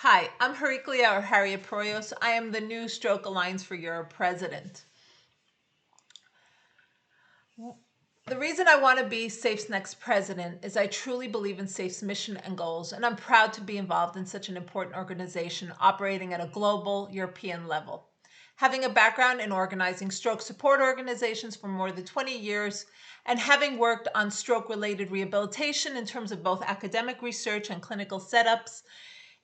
Hi, I'm Harriet Proios. I am the new Stroke Alliance for Europe president. The reason I want to be SAFE's next president is I truly believe in SAFE's mission and goals, and I'm proud to be involved in such an important organization operating at a global European level. Having a background in organizing stroke support organizations for more than 20 years, and having worked on stroke-related rehabilitation in terms of both academic research and clinical setups,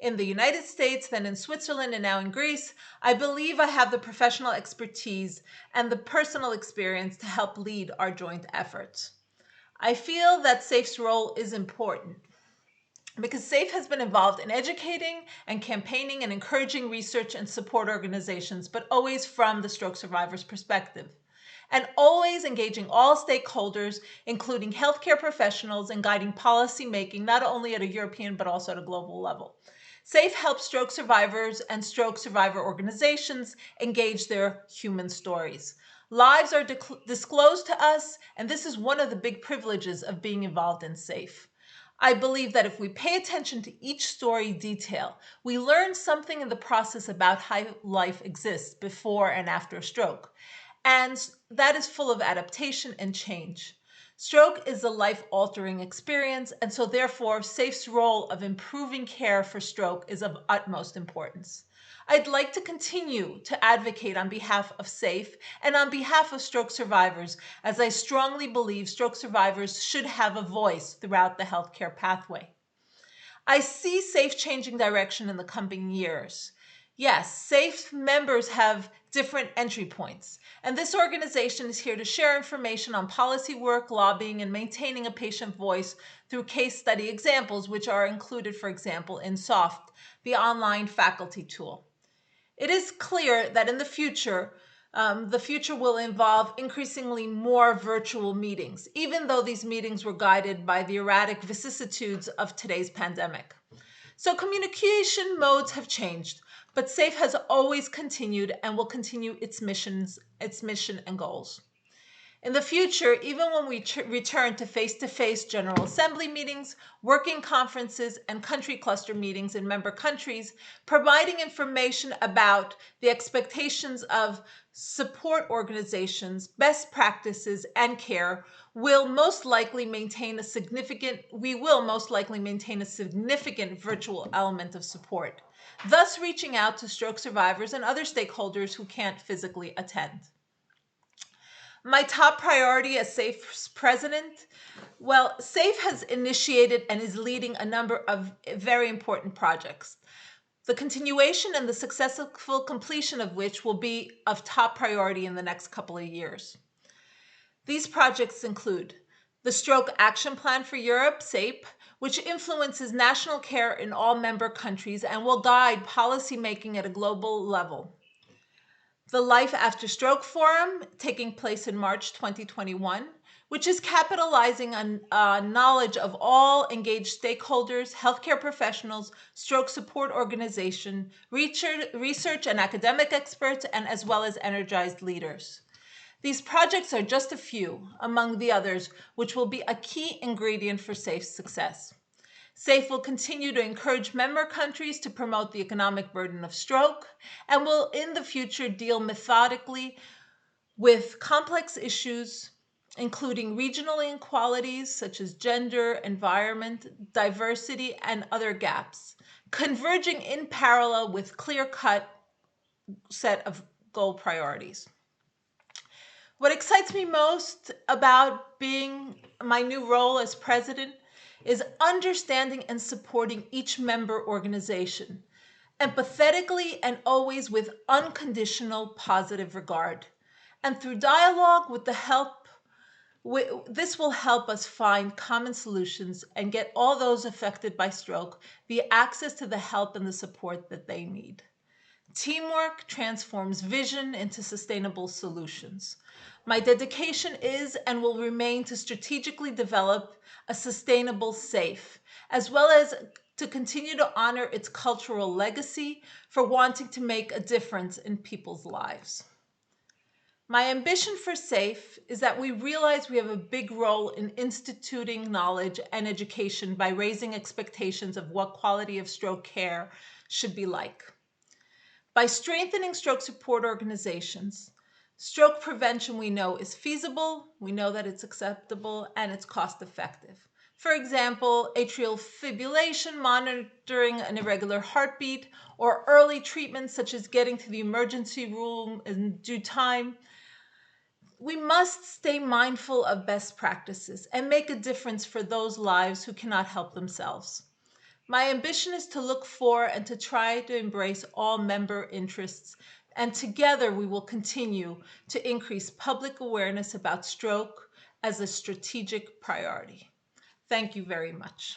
in the United States, then in Switzerland, and now in Greece, I believe I have the professional expertise and the personal experience to help lead our joint efforts. I feel that SAFE's role is important because SAFE has been involved in educating and campaigning and encouraging research and support organizations, but always from the stroke survivor's perspective, and always engaging all stakeholders, including healthcare professionals, and guiding policy making, not only at a European, but also at a global level. SAFE helps stroke survivors and stroke survivor organizations engage their human stories. Lives are disclosed to us, and this is one of the big privileges of being involved in SAFE. I believe that if we pay attention to each story detail, we learn something in the process about how life exists before and after a stroke. And that is full of adaptation and change. Stroke is a life-altering experience, and so therefore, SAFE's role of improving care for stroke is of utmost importance. I'd like to continue to advocate on behalf of SAFE and on behalf of stroke survivors, as I strongly believe stroke survivors should have a voice throughout the healthcare pathway. I see SAFE changing direction in the coming years. Yes, SAFE members have different entry points, and this organization is here to share information on policy work, lobbying, and maintaining a patient voice through case study examples, which are included, for example, in SOFT, the online faculty tool. It is clear that in the future will involve increasingly more virtual meetings, even though these meetings were guided by the erratic vicissitudes of today's pandemic. So communication modes have changed, but SAFE has always continued and will continue its mission and goals. In the future, even when we return to face-to-face General Assembly meetings, working conferences, and country cluster meetings in member countries, providing information about the expectations of support organizations, best practices, and care will most likely maintain a significant virtual element of support, thus reaching out to stroke survivors and other stakeholders who can't physically attend. My top priority as SAFE's president, well, SAFE has initiated and is leading a number of very important projects, the continuation and the successful completion of which will be of top priority in the next couple of years. These projects include the Stroke Action Plan for Europe, SAPE, which influences national care in all member countries and will guide policy making at a global level. The Life After Stroke Forum, taking place in March 2021, which is capitalizing on knowledge of all engaged stakeholders, healthcare professionals, stroke support organization, research and academic experts, and as well as energized leaders. These projects are just a few among the others, which will be a key ingredient for SAFE's success. SAFE will continue to encourage member countries to promote the economic burden of stroke and will in the future deal methodically with complex issues, including regional inequalities such as gender, environment, diversity, and other gaps, converging in parallel with clear-cut set of goal priorities. What excites me most about being my new role as president is understanding and supporting each member organization, empathetically and always with unconditional positive regard. And through dialogue with the help, this will help us find common solutions and get all those affected by stroke the access to the help and the support that they need. Teamwork transforms vision into sustainable solutions. My dedication is and will remain to strategically develop a sustainable SAFE, as well as to continue to honor its cultural legacy for wanting to make a difference in people's lives. My ambition for SAFE is that we realize we have a big role in instituting knowledge and education by raising expectations of what quality of stroke care should be like. By strengthening stroke support organizations, stroke prevention we know is feasible, we know that it's acceptable, and it's cost effective. For example, atrial fibrillation monitoring an irregular heartbeat, or early treatments such as getting to the emergency room in due time. We must stay mindful of best practices and make a difference for those lives who cannot help themselves. My ambition is to look for and to try to embrace all member interests, and together we will continue to increase public awareness about stroke as a strategic priority. Thank you very much.